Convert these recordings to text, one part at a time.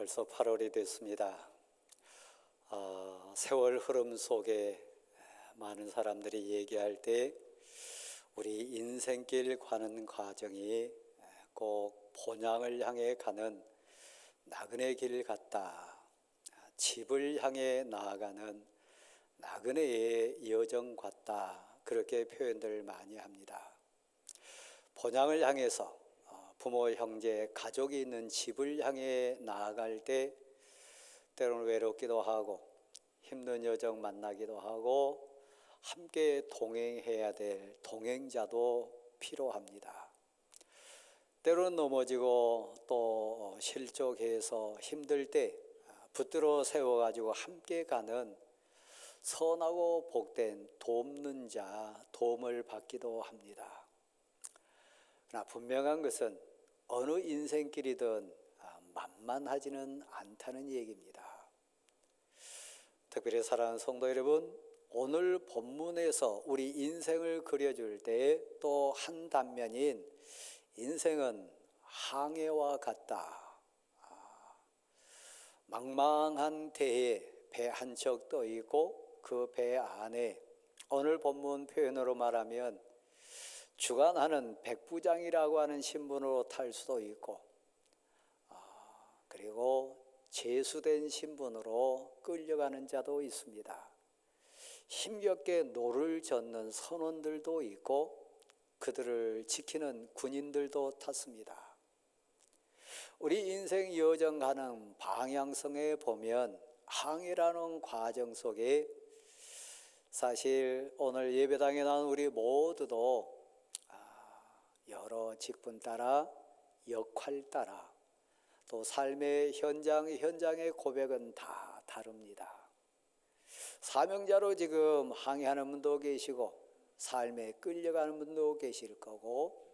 벌써 8월이 됐습니다. 세월 흐름 속에 많은 사람들이 얘기할 때 우리 인생길 가는 과정이 꼭 본향을 향해 가는 나그네 길 같다, 집을 향해 나아가는 나그네의 여정 같다, 그렇게 표현들 많이 합니다. 본향을 향해서 부모, 형제, 가족이 있는 집을 향해 나아갈 때 때로는 외롭기도 하고 힘든 여정 만나기도 하고 함께 동행해야 될 동행자도 필요합니다. 때로는 넘어지고 또 실족해서 힘들 때 붙들어 세워가지고 함께 가는 선하고 복된 돕는 자, 도움을 받기도 합니다. 그러나 분명한 것은 어느 인생길이든 만만하지는 않다는 얘기입니다. 특별히 사랑하는 성도 여러분, 오늘 본문에서 우리 인생을 그려줄 때 또 한 단면인 인생은 항해와 같다. 망망한 대해 배 한 척 떠 있고 그 배 안에 오늘 본문 표현으로 말하면 주관하는 백부장이라고 하는 신분으로 탈 수도 있고 그리고 제수된 신분으로 끌려가는 자도 있습니다. 힘겹게 노를 젓는 선원들도 있고 그들을 지키는 군인들도 탔습니다. 우리 인생 여정 가는 방향성에 보면 항해라는 과정 속에 사실 오늘 예배당에 나온 우리 모두도 여러 직분 따라 역할 따라 또 삶의 현장의 고백은 다 다릅니다. 사명자로 지금 항해하는 분도 계시고 삶에 끌려가는 분도 계실 거고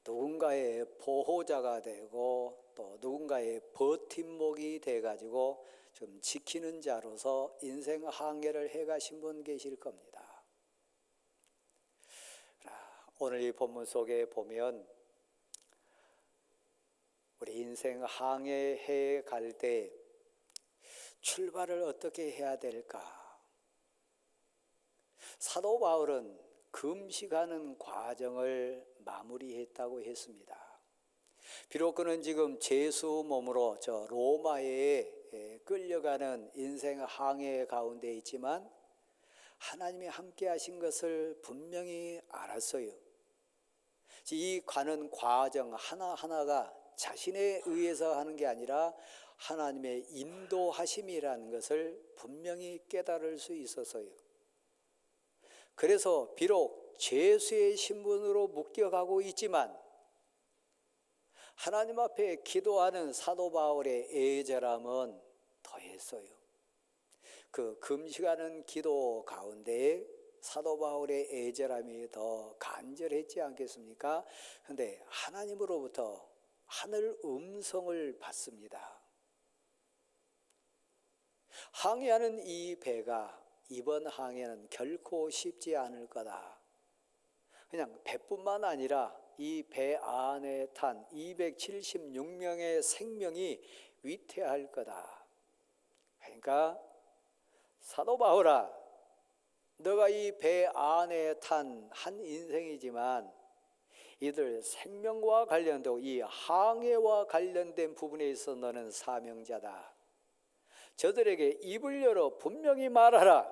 누군가의 보호자가 되고 또 누군가의 버팀목이 돼가지고 좀 지키는 자로서 인생 항해를 해가신 분 계실 겁니다. 오늘 이 본문 속에 보면 우리 인생 항해해 갈 때 출발을 어떻게 해야 될까? 사도 바울은 금식하는 과정을 마무리했다고 했습니다. 비록 그는 지금 제수 몸으로 저 로마에 끌려가는 인생 항해 가운데 있지만 하나님이 함께 하신 것을 분명히 알았어요. 이 가는 과정 하나하나가 자신에 의해서 하는 게 아니라 하나님의 인도하심이라는 것을 분명히 깨달을 수 있었어요. 그래서 비록 죄수의 신분으로 묶여가고 있지만 하나님 앞에 기도하는 사도 바울의 애절함은 더했어요. 그 금식하는 기도 가운데 사도 바울의 애절함이 더 간절했지 않겠습니까? 그런데 하나님으로부터 하늘 음성을 받습니다. 항해하는 이 배가 이번 항해는 결코 쉽지 않을 거다. 그냥 배뿐만 아니라 이 배 안에 탄 276명의 생명이 위태할 거다. 그러니까 사도 바울아, 너가 이 배 안에 탄 한 인생이지만 이들 생명과 관련되고 이 항해와 관련된 부분에 있어 너는 사명자다. 저들에게 입을 열어 분명히 말하라.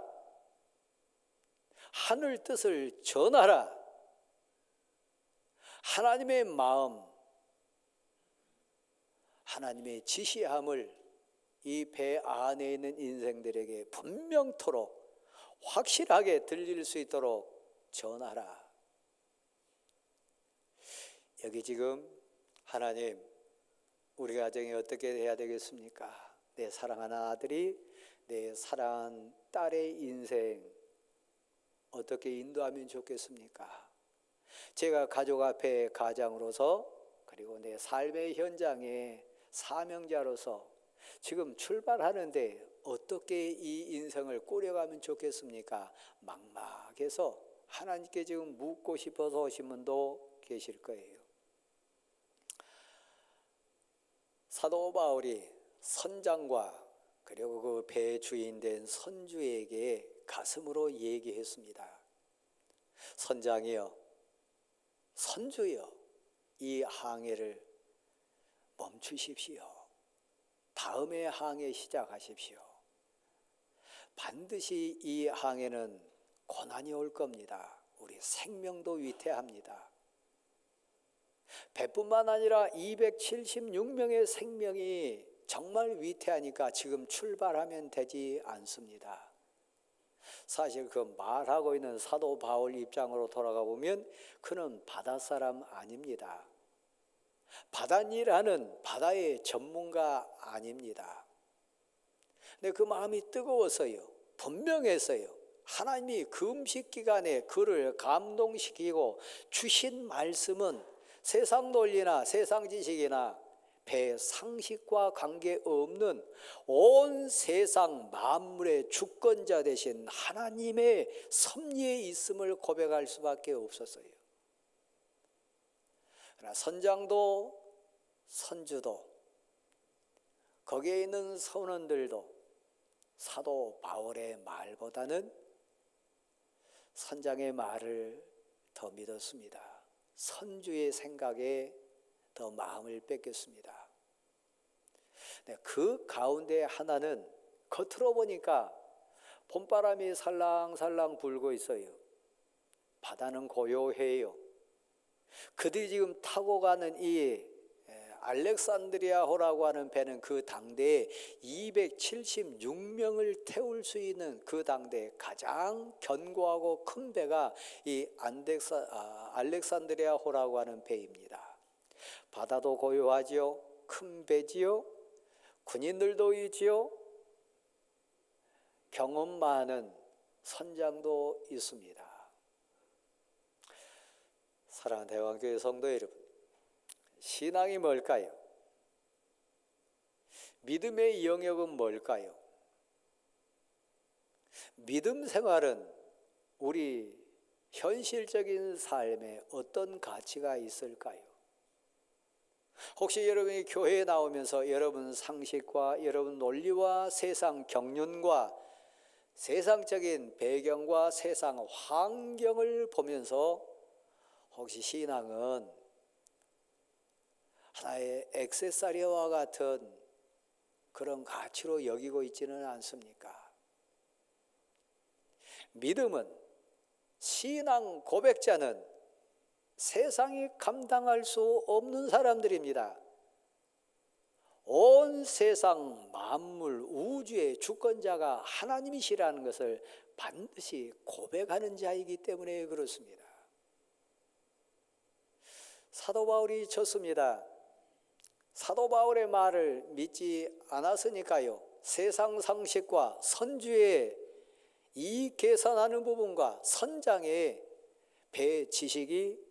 하늘 뜻을 전하라. 하나님의 마음, 하나님의 지시함을 이 배 안에 있는 인생들에게 분명토록 확실하게 들릴 수 있도록 전하라. 여기 지금 하나님, 우리 가정이 어떻게 해야 되겠습니까? 내 사랑하는 아들이 내 사랑하는 딸의 인생 어떻게 인도하면 좋겠습니까? 제가 가족 앞에 가장으로서 그리고 내 삶의 현장에 사명자로서 지금 출발하는데 어떻게 이 인생을 꾸려가면 좋겠습니까? 막막해서 하나님께 지금 묻고 싶어서 오신 분도 계실 거예요. 사도 바울이 선장과 그리고 그 배의 주인 된 선주에게 가슴으로 얘기했습니다. 선장이여, 선주여, 이 항해를 멈추십시오. 다음에 항해 시작하십시오. 반드시 이 항해는 고난이 올 겁니다. 우리 생명도 위태합니다. 배뿐만 아니라 276명의 생명이 정말 위태하니까 지금 출발하면 되지 않습니다. 사실 그 말하고 있는 사도 바울 입장으로 돌아가 보면 그는 바다 사람 아닙니다. 바다일하는 바다의 전문가 아닙니다. 근데 그 마음이 뜨거워서요, 분명해서요, 하나님이 금식 기간에 그를 감동시키고 주신 말씀은 세상 논리나 세상 지식이나 배 상식과 관계없는 온 세상 만물의 주권자 되신 하나님의 섭리에 있음을 고백할 수밖에 없었어요. 그러나 선장도 선주도 거기에 있는 선원들도 사도 바울의 말보다는 선장의 말을 더 믿었습니다. 선주의 생각에 더 마음을 뺏겼습니다. 그 가운데 하나는 겉으로 보니까 봄바람이 살랑살랑 불고 있어요. 바다는 고요해요. 그들이 지금 타고 가는 이 알렉산드리아호라고 하는 배는 그 당대에 276명을 태울 수 있는 그 당대에 가장 견고하고 큰 배가 이 알렉산드리아호라고 하는 배입니다. 바다도 고요하지요. 큰 배지요. 군인들도 있지요. 경험 많은 선장도 있습니다. 사랑하는 대왕교회 성도 여러분, 신앙이 뭘까요? 믿음의 영역은 뭘까요? 믿음 생활은 우리 현실적인 삶에 어떤 가치가 있을까요? 혹시 여러분이 교회에 나오면서 여러분 상식과 여러분 논리와 세상 경륜과 세상적인 배경과 세상 환경을 보면서 혹시 신앙은 하나의 액세서리와 같은 그런 가치로 여기고 있지는 않습니까? 믿음은, 신앙 고백자는 세상이 감당할 수 없는 사람들입니다. 온 세상 만물 우주의 주권자가 하나님이시라는 것을 반드시 고백하는 자이기 때문에 그렇습니다. 사도 바울이 졌습니다. 사도 바울의 말을 믿지 않았으니까요, 세상 상식과 선주의 이 계산하는 부분과 선장의 배 지식이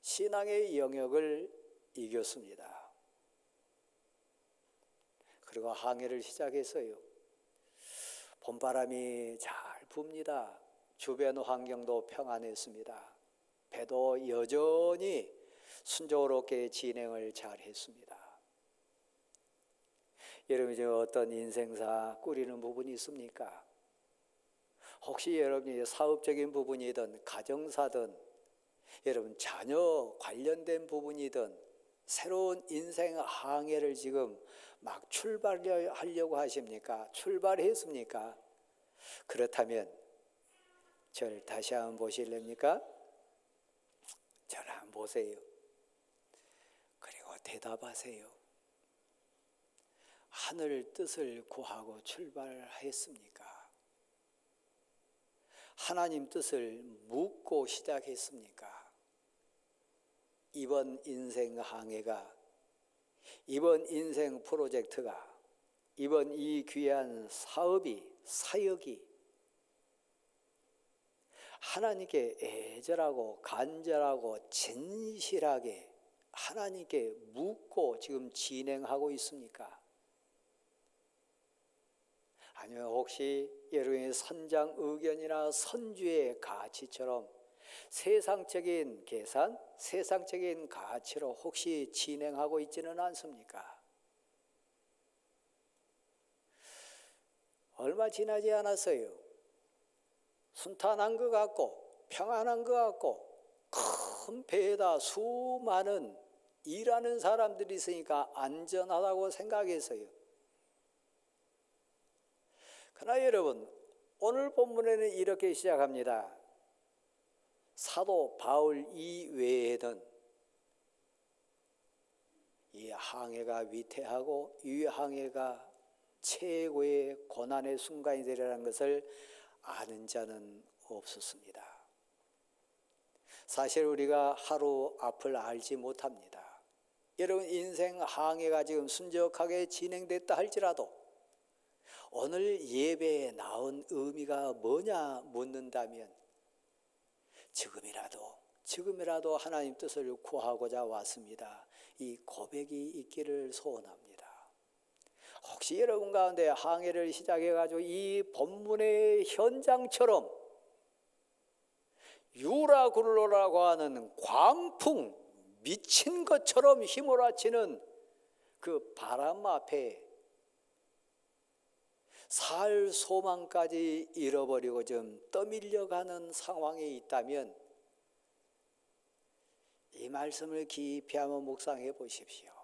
신앙의 영역을 이겼습니다. 그리고 항해를 시작했어요. 봄바람이 잘 붑니다. 주변 환경도 평안했습니다. 배도 여전히 순조롭게 진행을 잘 했습니다. 여러분이 지금 어떤 인생사 꾸리는 부분이 있습니까? 혹시 여러분이 사업적인 부분이든 가정사든 여러분 자녀 관련된 부분이든 새로운 인생 항해를 지금 막 출발하려고 하십니까? 출발했습니까? 그렇다면 저를 다시 한번 보실랍니까? 저를 한번 보세요. 그리고 대답하세요. 하늘 뜻을 구하고 출발했습니까? 하나님 뜻을 묻고 시작했습니까? 이번 인생 항해가, 이번 인생 프로젝트가, 이번 이 귀한 사역이 하나님께 애절하고 간절하고 진실하게 하나님께 묻고 지금 진행하고 있습니까? 아니면 혹시 여러분의 선장 의견이나 선주의 가치처럼 세상적인 계산, 세상적인 가치로 혹시 진행하고 있지는 않습니까? 얼마 지나지 않았어요. 순탄한 것 같고 평안한 것 같고 큰 배에다 수많은 일하는 사람들이 있으니까 안전하다고 생각했어요. 그러나 여러분, 오늘 본문에는 이렇게 시작합니다. 사도 바울 이외에는 이 항해가 위태하고 이 항해가 최고의 고난의 순간이라는 것을 아는 자는 없었습니다. 사실 우리가 하루 앞을 알지 못합니다. 여러분, 인생 항해가 지금 순적하게 진행됐다 할지라도 오늘 예배에 나온 의미가 뭐냐 묻는다면 지금이라도 하나님 뜻을 구하고자 왔습니다. 이 고백이 있기를 소원합니다. 혹시 여러분 가운데 항해를 시작해가지고 이 본문의 현장처럼 유라굴로라고 하는 광풍, 미친 것처럼 휘몰아치는 그 바람 앞에 살 소망까지 잃어버리고 좀 떠밀려가는 상황에 있다면 이 말씀을 깊이 한번 묵상해 보십시오.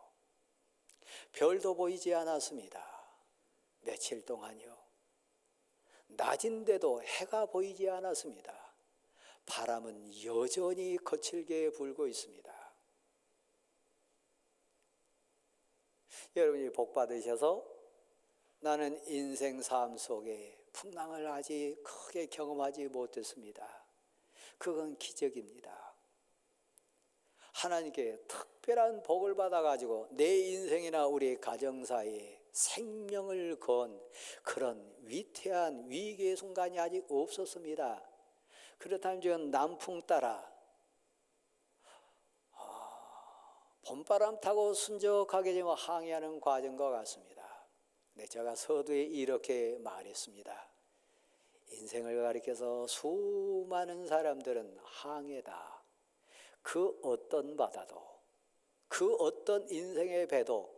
별도 보이지 않았습니다. 며칠 동안요. 낮인데도 해가 보이지 않았습니다. 바람은 여전히 거칠게 불고 있습니다. 여러분이 복 받으셔서 나는 인생 삶 속에 풍랑을 아직 크게 경험하지 못했습니다. 그건 기적입니다. 하나님께 특별한 복을 받아가지고 내 인생이나 우리 가정 사이에 생명을 건 그런 위태한 위기의 순간이 아직 없었습니다. 그렇다면 지금 남풍 따라 봄바람 타고 순적하게 지금 항해하는 과정과 같습니다. 네, 제가 서두에 이렇게 말했습니다. 인생을 가리켜서 수많은 사람들은 항해다. 그 어떤 바다도, 그 어떤 인생의 배도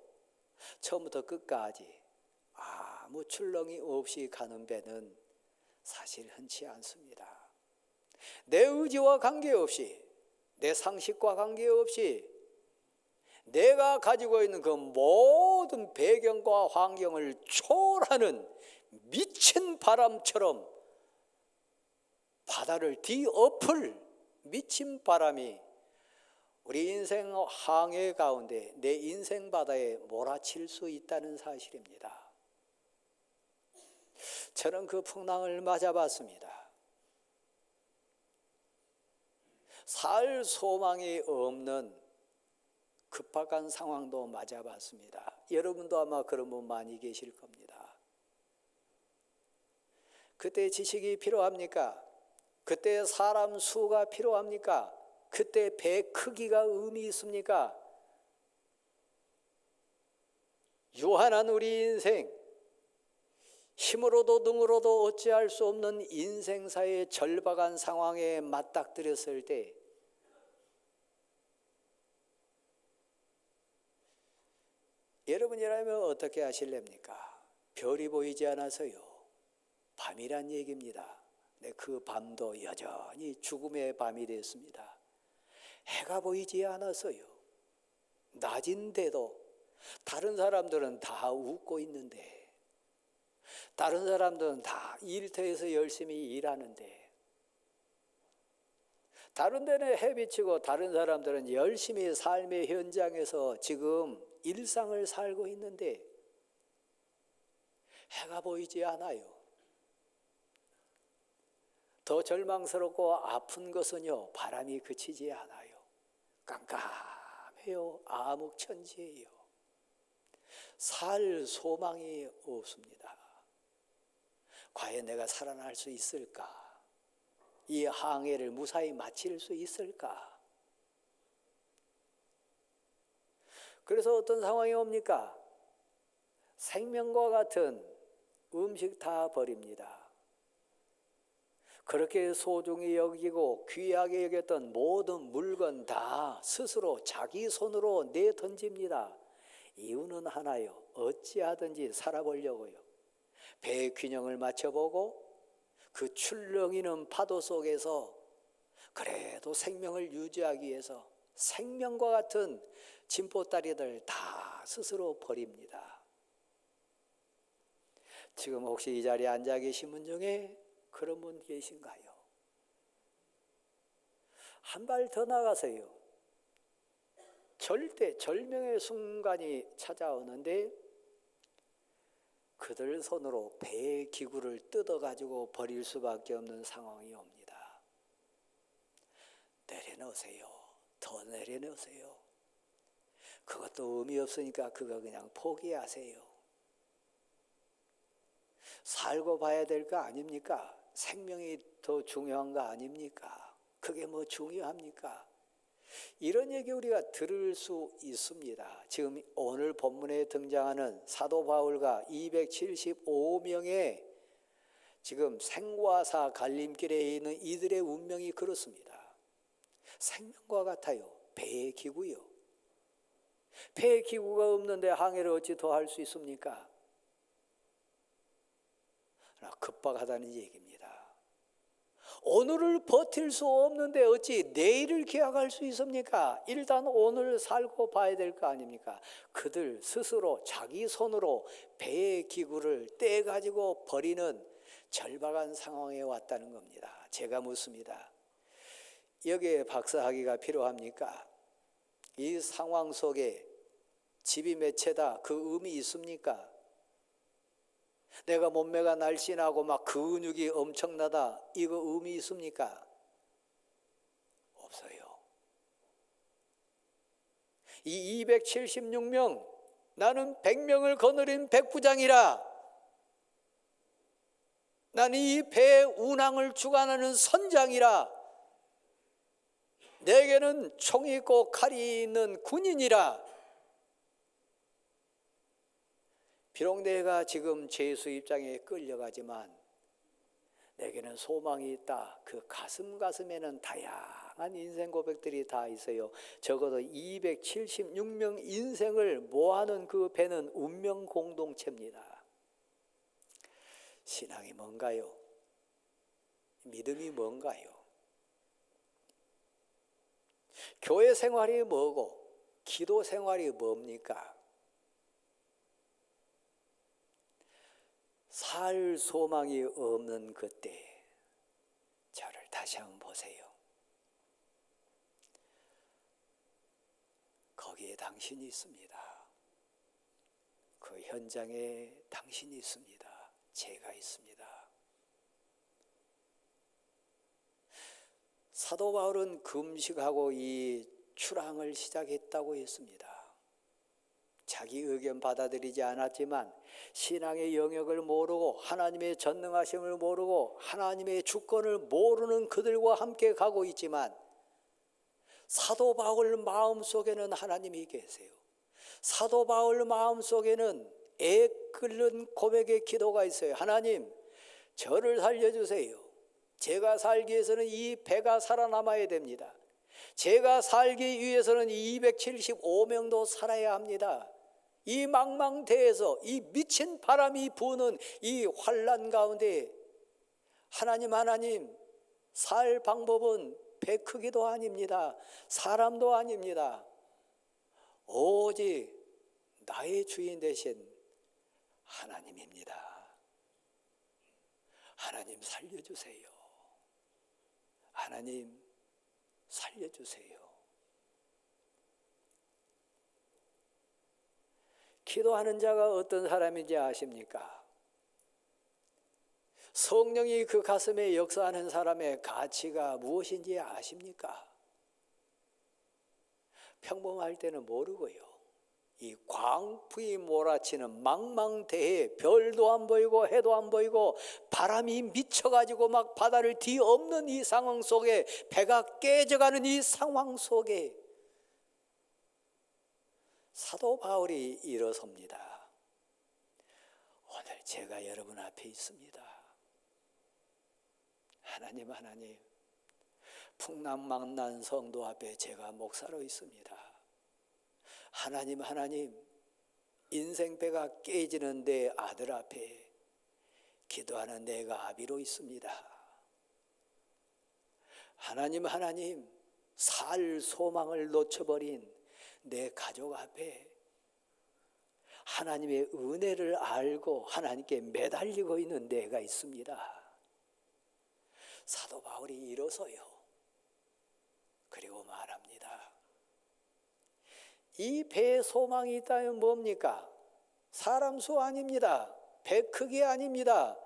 처음부터 끝까지 아무 출렁이 없이 가는 배는 사실 흔치 않습니다. 내 의지와 관계없이, 내 상식과 관계없이 내가 가지고 있는 그 모든 배경과 환경을 초월하는 미친 바람처럼 바다를 뒤엎을 미친 바람이 우리 인생 항해 가운데 내 인생 바다에 몰아칠 수 있다는 사실입니다. 저는 그 풍랑을 맞아봤습니다. 살 소망이 없는 급박한 상황도 맞아봤습니다. 여러분도 아마 그런 분 많이 계실 겁니다. 그때 지식이 필요합니까? 그때 사람 수가 필요합니까? 그때 배 크기가 의미 있습니까? 유한한 우리 인생, 힘으로도 능으로도 어찌할 수 없는 인생사의 절박한 상황에 맞닥뜨렸을 때 여러분이라면 어떻게 하실랍니까? 별이 보이지 않아서요. 밤이란 얘기입니다. 네, 그 밤도 여전히 죽음의 밤이 됐습니다. 해가 보이지 않아서요. 낮인데도 다른 사람들은 다 웃고 있는데, 다른 사람들은 다 일터에서 열심히 일하는데, 다른 데는 해비치고 다른 사람들은 열심히 삶의 현장에서 지금 일상을 살고 있는데 해가 보이지 않아요. 더 절망스럽고 아픈 것은요, 바람이 그치지 않아요. 깜깜해요. 암흑천지예요. 살 소망이 없습니다. 과연 내가 살아날 수 있을까? 이 항해를 무사히 마칠 수 있을까? 그래서 어떤 상황이 옵니까? 생명과 같은 음식 다 버립니다. 그렇게 소중히 여기고 귀하게 여겼던 모든 물건 다 스스로 자기 손으로 내던집니다. 이유는 하나요. 어찌하든지 살아보려고요. 배의 균형을 맞춰보고 그 출렁이는 파도 속에서 그래도 생명을 유지하기 위해서 생명과 같은 진보다리들 다 스스로 버립니다. 지금 혹시 이 자리에 앉아 계신 분 중에 그런 분 계신가요? 한 발 더 나가세요. 절명의 순간이 찾아오는데 그들 손으로 배의 기구를 뜯어가지고 버릴 수밖에 없는 상황이 옵니다. 내려놓으세요. 더 내려놓으세요. 그것도 의미 없으니까 그거 그냥 포기하세요. 살고 봐야 될 거 아닙니까? 생명이 더 중요한 거 아닙니까? 그게 뭐 중요합니까? 이런 얘기 우리가 들을 수 있습니다. 지금 오늘 본문에 등장하는 사도 바울과 275명의 지금 생과사 갈림길에 있는 이들의 운명이 그렇습니다. 생명과 같아요. 배의 기구요. 배의 기구가 없는데 항해를 어찌 더 할 수 있습니까? 급박하다는 얘기입니다. 오늘을 버틸 수 없는데 어찌 내일을 기약할 수 있습니까? 일단 오늘 살고 봐야 될 거 아닙니까? 그들 스스로 자기 손으로 배의 기구를 떼가지고 버리는 절박한 상황에 왔다는 겁니다. 제가 묻습니다. 여기에 박사학위가 필요합니까? 이 상황 속에 집이 몇 채다 그 의미 있습니까? 내가 몸매가 날씬하고 막 근육이 엄청나다 이거 의미 있습니까? 없어요. 이 276명 나는 100명을 거느린 백부장이라, 나는 이 배의 운항을 주관하는 선장이라, 내게는 총이 있고 칼이 있는 군인이라, 비록 내가 지금 죄수 입장에 끌려가지만 내게는 소망이 있다. 그 가슴에는 다양한 인생 고백들이 다 있어요. 적어도 276명 인생을 모아놓은 그 배는 운명 공동체입니다. 신앙이 뭔가요? 믿음이 뭔가요? 교회 생활이 뭐고 기도 생활이 뭡니까? 살 소망이 없는 그때 저를 다시 한번 보세요. 거기에 당신이 있습니다. 그 현장에 당신이 있습니다. 제가 있습니다. 사도 바울은 금식하고 이 출항을 시작했다고 했습니다. 자기 의견 받아들이지 않았지만 신앙의 영역을 모르고 하나님의 전능하심을 모르고 하나님의 주권을 모르는 그들과 함께 가고 있지만 사도 바울 마음속에는 하나님이 계세요. 사도 바울 마음속에는 애끓는 고백의 기도가 있어요. 하나님, 저를 살려주세요. 제가 살기 위해서는 이 배가 살아남아야 됩니다. 제가 살기 위해서는 275명도 살아야 합니다. 이 망망대해에서 이 미친 바람이 부는 이 환난 가운데 하나님 살 방법은 배 크기도 아닙니다. 사람도 아닙니다. 오직 나의 주인 되신 하나님입니다. 하나님 살려주세요. 하나님 살려주세요. 기도하는 자가 어떤 사람인지 아십니까? 성령이 그 가슴에 역사하는 사람의 가치가 무엇인지 아십니까? 평범할 때는 모르고요. 이 광풍이 몰아치는 망망대해 별도 안 보이고 해도 안 보이고 바람이 미쳐가지고 막 바다를 뒤엎는 이 상황 속에 배가 깨져가는 이 상황 속에 사도 바울이 일어섭니다. 오늘 제가 여러분 앞에 있습니다. 하나님 풍랑망난 성도 앞에 제가 목사로 있습니다. 하나님 인생배가 깨지는 내 아들 앞에 기도하는 내가 아비로 있습니다. 하나님, 살 소망을 놓쳐버린 내 가족 앞에 하나님의 은혜를 알고 하나님께 매달리고 있는 내가 있습니다. 사도 바울이 일어서요. 그리고 말합니다. 이 배에 소망이 있다면 뭡니까? 사람 수 아닙니다. 배 크기 아닙니다.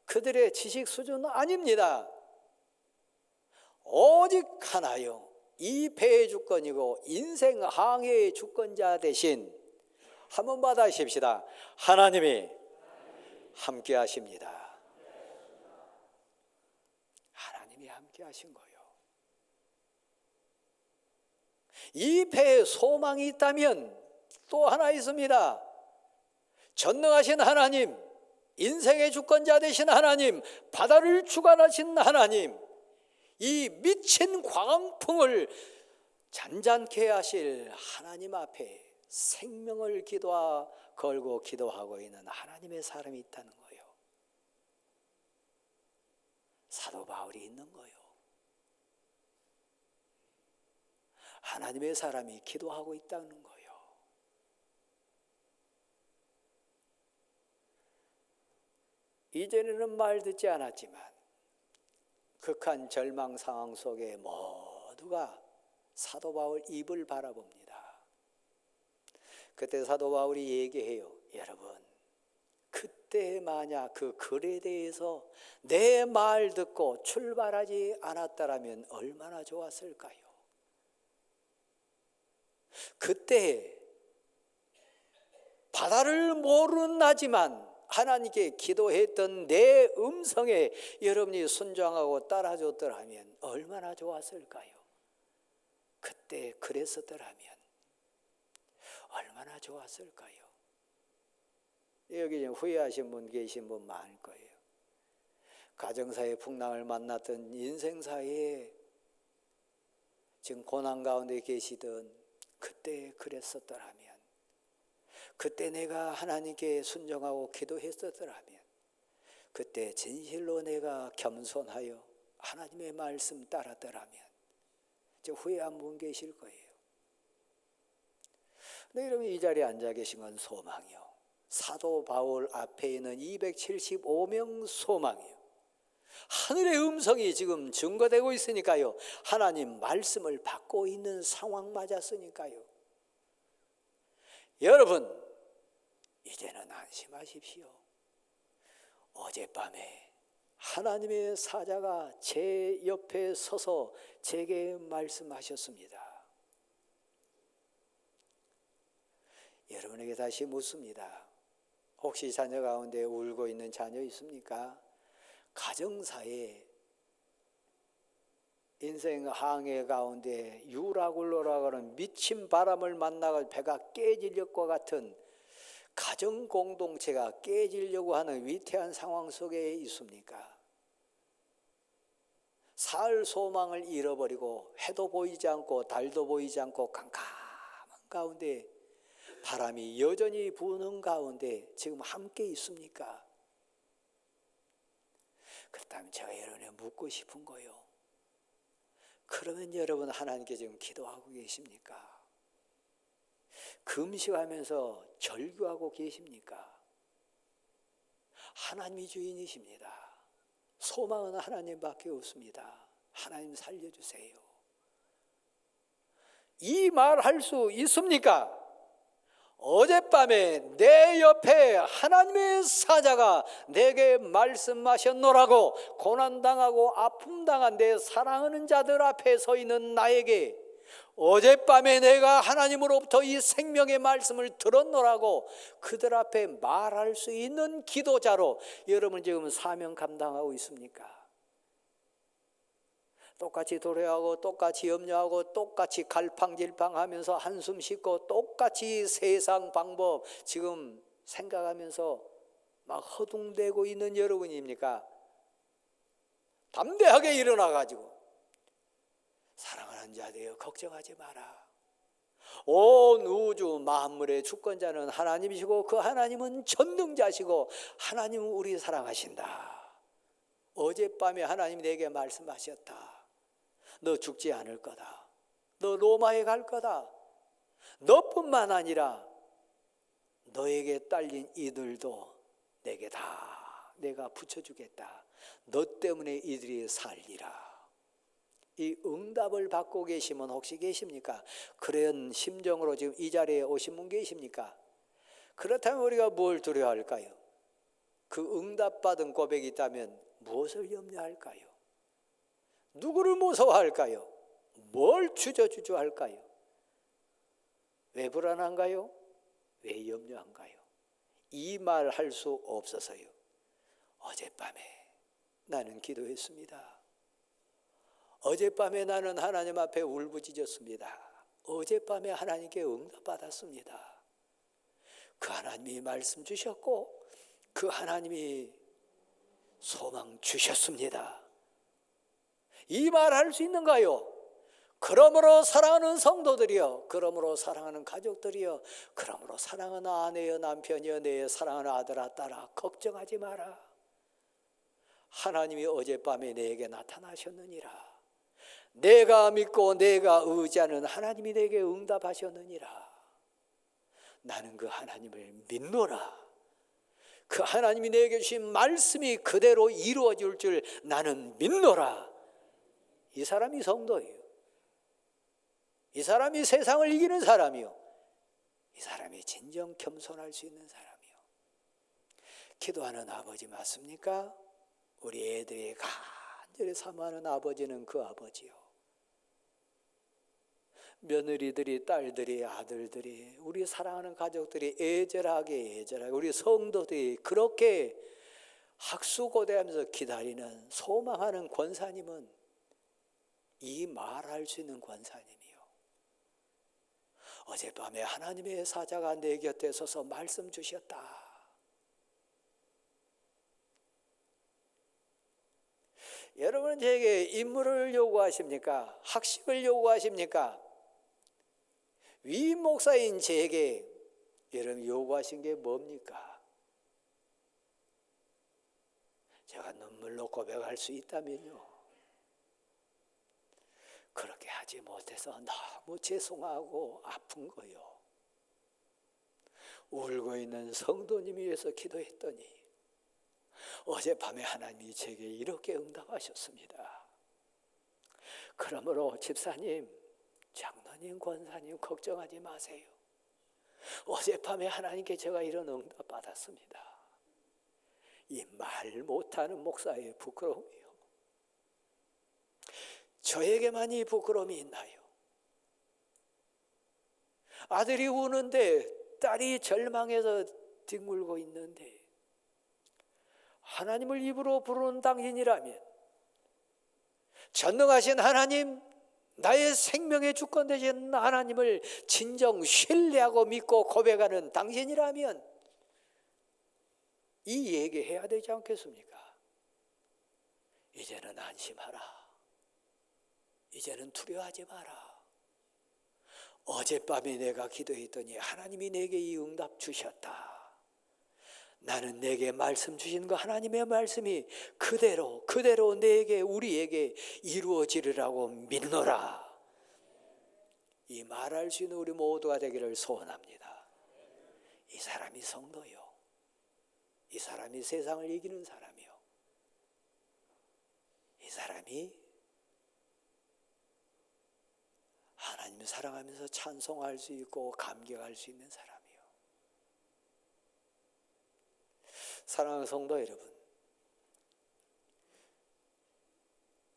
그들의 지식 수준 아닙니다. 오직 하나요. 이 배의 주권이고 인생 항해의 주권자 대신 한번 받아십시다. 하나님이 함께 하십니다. 하나님이 함께 하신 거예요. 이 배에 소망이 있다면 또 하나 있습니다. 전능하신 하나님, 인생의 주권자 되신 하나님, 바다를 주관하신 하나님, 이 미친 광풍을 잔잔케 하실 하나님 앞에 생명을 걸고 기도하고 있는 하나님의 사람이 있다는 거예요. 사도 바울이 있는 거예요. 하나님의 사람이 기도하고 있다는 거예요. 이전에는 말 듣지 않았지만 극한 절망 상황 속에 모두가 사도 바울 입을 바라봅니다. 그때 사도 바울이 얘기해요. 여러분, 그때 만약 그 글에 대해서 내 말 듣고 출발하지 않았다라면 얼마나 좋았을까요? 그때 바다를 모르는 나지만 하나님께 기도했던 내 음성에 여러분이 순종하고 따라줬더라면 얼마나 좋았을까요? 그때 그랬었더라면 얼마나 좋았을까요? 여기 지금 후회하신 분 계신 분 많을 거예요. 가정사의 풍랑을 만났던 인생사에 지금 고난 가운데 계시던 그때 그랬었더라면, 그때 내가 하나님께 순종하고 기도했었더라면, 그때 진실로 내가 겸손하여 하나님의 말씀 따랐더라면 지금 후회한 분 계실 거예요. 근데 여러분, 이 자리에 앉아 계신 건 소망이요. 사도 바울 앞에 있는 275명 소망이요. 하늘의 음성이 지금 증거되고 있으니까요. 하나님 말씀을 받고 있는 상황 맞았으니까요. 여러분, 이제는 안심하십시오. 어젯밤에 하나님의 사자가 제 옆에 서서 제게 말씀하셨습니다. 여러분에게 다시 묻습니다. 혹시 자녀 가운데 울고 있는 자녀 있습니까? 가정사에 인생 항해 가운데 유라굴로라고 하는 미친 바람을 만나가 배가 깨질 것과 같은 가정 공동체가 깨지려고 하는 위태한 상황 속에 있습니까? 살 소망을 잃어버리고 해도 보이지 않고 달도 보이지 않고 깜깜한 가운데 바람이 여전히 부는 가운데 지금 함께 있습니까? 그렇다면 제가 여러분에 묻고 싶은 거예요. 그러면 여러분 하나님께 지금 기도하고 계십니까? 금식하면서 절규하고 계십니까? 하나님이 주인이십니다. 소망은 하나님밖에 없습니다. 하나님 살려주세요. 이 말 할 수 있습니까? 어젯밤에 내 옆에 하나님의 사자가 내게 말씀하셨노라고 고난당하고 아픔당한 내 사랑하는 자들 앞에 서 있는 나에게 어젯밤에 내가 하나님으로부터 이 생명의 말씀을 들었노라고 그들 앞에 말할 수 있는 기도자로 여러분 지금 사명 감당하고 있습니까? 똑같이 도래하고 똑같이 염려하고 똑같이 갈팡질팡하면서 한숨 쉬고 똑같이 세상 방법 지금 생각하면서 막 허둥대고 있는 여러분입니까? 담대하게 일어나가지고 사랑하는 자들여 걱정하지 마라. 온 우주 만물의 주권자는 하나님이시고 그 하나님은 전능자시고 하나님은 우리 사랑하신다. 어젯밤에 하나님이 내게 말씀하셨다. 너 죽지 않을 거다. 너 로마에 갈 거다. 너뿐만 아니라 너에게 딸린 이들도 내게 다 내가 붙여주겠다. 너 때문에 이들이 살리라. 이 응답을 받고 계시면 혹시 계십니까? 그런 심정으로 지금 이 자리에 오신 분 계십니까? 그렇다면 우리가 뭘 두려워할까요? 그 응답받은 고백이 있다면 무엇을 염려할까요? 누구를 무서워할까요? 뭘 주저주저할까요? 왜 불안한가요? 왜 염려한가요? 이 말 할 수 없어서요. 어젯밤에 나는 기도했습니다. 어젯밤에 나는 하나님 앞에 울부짖었습니다. 어젯밤에 하나님께 응답받았습니다. 그 하나님이 말씀 주셨고 그 하나님이 소망 주셨습니다. 이 말 할 수 있는가요? 그러므로 사랑하는 성도들이여, 그러므로 사랑하는 가족들이여, 그러므로 사랑하는 아내여 남편이여 내 사랑하는 아들아 딸아 걱정하지 마라. 하나님이 어젯밤에 내게 나타나셨느니라. 내가 믿고 내가 의지하는 하나님이 내게 응답하셨느니라. 나는 그 하나님을 믿노라. 그 하나님이 내게 주신 말씀이 그대로 이루어질 줄 나는 믿노라. 이 사람이 성도예요. 이 사람이 세상을 이기는 사람이요. 이 사람이 진정 겸손할 수 있는 사람이요. 기도하는 아버지 맞습니까? 우리 애들이 간절히 사모하는 아버지는 그 아버지요. 며느리들이, 딸들이, 아들들이, 우리 사랑하는 가족들이 애절하게 우리 성도들이 그렇게 학수고대하면서 기다리는 소망하는 권사님은 이 말할 수 있는 권사님이요. 어젯밤에 하나님의 사자가 내 곁에 서서 말씀 주셨다. 여러분은 제게 인물을 요구하십니까? 학식을 요구하십니까? 위 목사인 제게 여러분 요구하신 게 뭡니까? 제가 눈물로 고백할 수 있다면요. 그렇게 하지 못해서 너무 죄송하고 아픈 거요. 울고 있는 성도님을 위해서 기도했더니 어젯밤에 하나님이 제게 이렇게 응답하셨습니다. 그러므로 집사님, 장로님, 권사님 걱정하지 마세요. 어젯밤에 하나님께 제가 이런 응답 받았습니다. 이 말 못하는 목사의 부끄러움이요. 저에게만 이 부끄러움이 있나요? 아들이 우는데 딸이 절망해서 뒹굴고 있는데 하나님을 입으로 부르는 당신이라면, 전능하신 하나님, 나의 생명의 주권 되신 하나님을 진정 신뢰하고 믿고 고백하는 당신이라면 이 얘기해야 되지 않겠습니까? 이제는 안심하라. 이제는 두려워하지 마라. 어젯밤에 내가 기도했더니 하나님이 내게 이 응답 주셨다. 나는 내게 말씀 주신 그 하나님의 말씀이 그대로 내게, 우리에게 이루어지리라고 믿노라. 이 말할 수 있는 우리 모두가 되기를 소원합니다. 이 사람이 성도요. 이 사람이 세상을 이기는 사람이요. 이 사람이 하나님을 사랑하면서 찬송할 수 있고 감격할 수 있는 사람이요. 사랑하는 성도 여러분,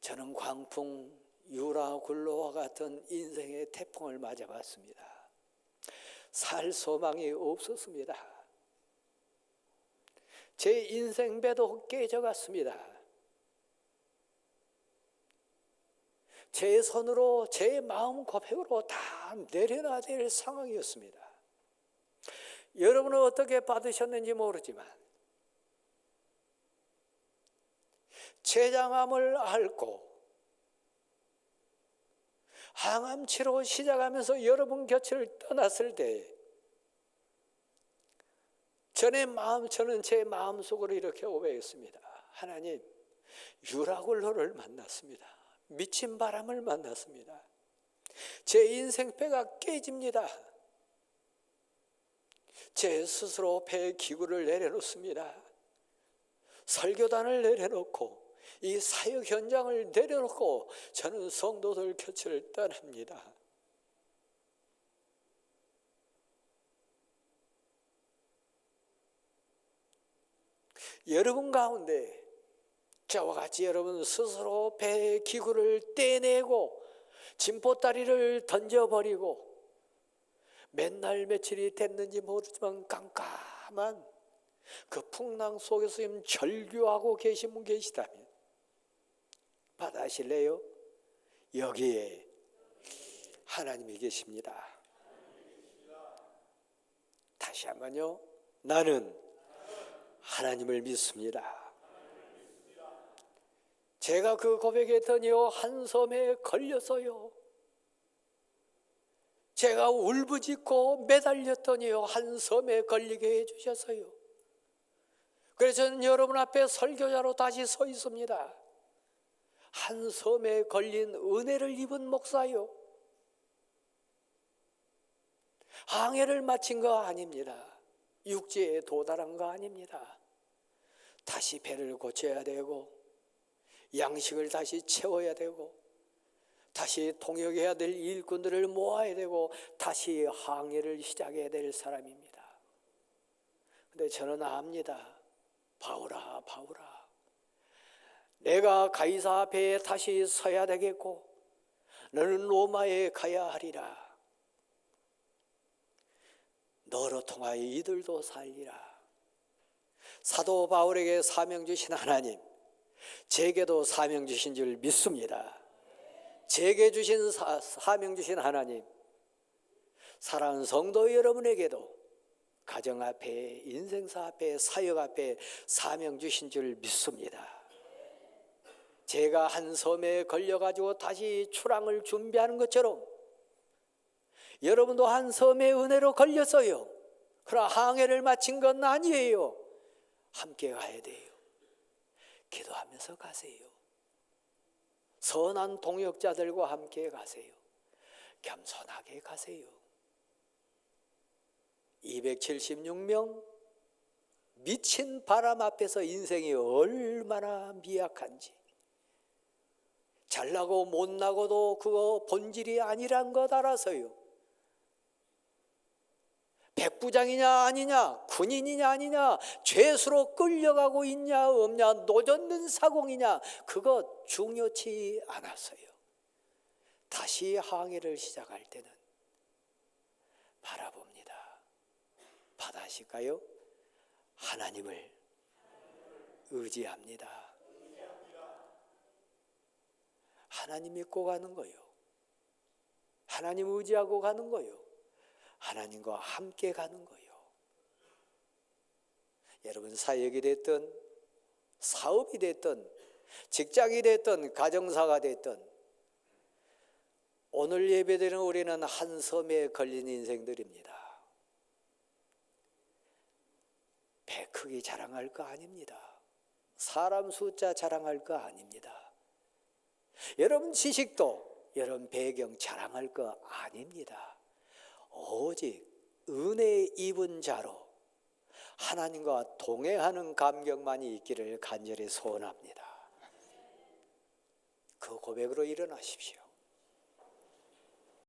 저는 광풍, 유라, 굴로와 같은 인생의 태풍을 맞아봤습니다. 살 소망이 없었습니다. 제 인생 배도 깨져갔습니다. 제 손으로, 제 마음 고백으로 다 내려놔야 될 상황이었습니다. 여러분은 어떻게 받으셨는지 모르지만 제장함을 앓고 항암치료 시작하면서 여러분 곁을 떠났을 때 저는 제 마음속으로 이렇게 고백했습니다. 하나님, 유라굴로를 만났습니다. 미친 바람을 만났습니다. 제 인생배가 깨집니다. 제 스스로 배에 기구를 내려놓습니다. 설교단을 내려놓고 이 사역 현장을 내려놓고 저는 성도들 곁을 떠납니다. 여러분 가운데 저와 같이 여러분 스스로 배의 기구를 떼내고 진보다리를 던져버리고 몇 날 며칠이 됐는지 모르지만 깜깜한 그 풍랑 속에서 지금 절규하고 계신 분 계시다면 받아실래요? 여기에 하나님이 계십니다. 다시 한번요. 나는 하나님을 믿습니다. 제가 그 고백했더니요, 한 섬에 걸려서요, 제가 울부짖고 매달렸더니요, 한 섬에 걸리게 해주셔서요. 그래서 저는 여러분 앞에 설교자로 다시 서 있습니다. 한 섬에 걸린 은혜를 입은 목사요. 항해를 마친 거 아닙니다. 육지에 도달한 거 아닙니다. 다시 배를 고쳐야 되고 양식을 다시 채워야 되고 다시 통역해야 될 일꾼들을 모아야 되고 다시 항해를 시작해야 될 사람입니다. 근데 저는 압니다. 바울아, 바울아, 내가 가이사 앞에 다시 서야 되겠고 너는 로마에 가야 하리라. 너로 통하여 이들도 살리라. 사도 바울에게 사명 주신 하나님, 제게도 사명 주신 줄 믿습니다. 제게 주신 사명 주신 하나님, 사랑하는 성도 여러분에게도 가정 앞에, 인생사 앞에, 사역 앞에 사명 주신 줄 믿습니다. 제가 한 섬에 걸려가지고 다시 출항을 준비하는 것처럼 여러분도 한 섬의 은혜로 걸렸어요. 그러나 항해를 마친 건 아니에요. 함께 가야 돼요. 기도하면서 가세요. 선한 동역자들과 함께 가세요. 겸손하게 가세요. 276명 미친 바람 앞에서 인생이 얼마나 미약한지, 잘나고 못나고도 그거 본질이 아니란 것 알아서요. 백부장이냐 아니냐, 군인이냐 아니냐, 죄수로 끌려가고 있냐 없냐, 노젓는 사공이냐, 그거 중요치 않았어요. 다시 항해를 시작할 때는 바라봅니다. 바다실까요? 하나님을 의지합니다. 하나님 믿고 가는 거요. 하나님 의지하고 가는 거요. 하나님과 함께 가는 거요. 여러분 사역이 됐든 사업이 됐든 직장이 됐든 가정사가 됐든 오늘 예배드리는 우리는 한 섬에 걸린 인생들입니다. 배 크기 자랑할 거 아닙니다. 사람 숫자 자랑할 거 아닙니다. 여러분 지식도 여러분 배경 자랑할 거 아닙니다. 오직 은혜 입은 자로 하나님과 동행하는 감격만이 있기를 간절히 소원합니다. 그 고백으로 일어나십시오.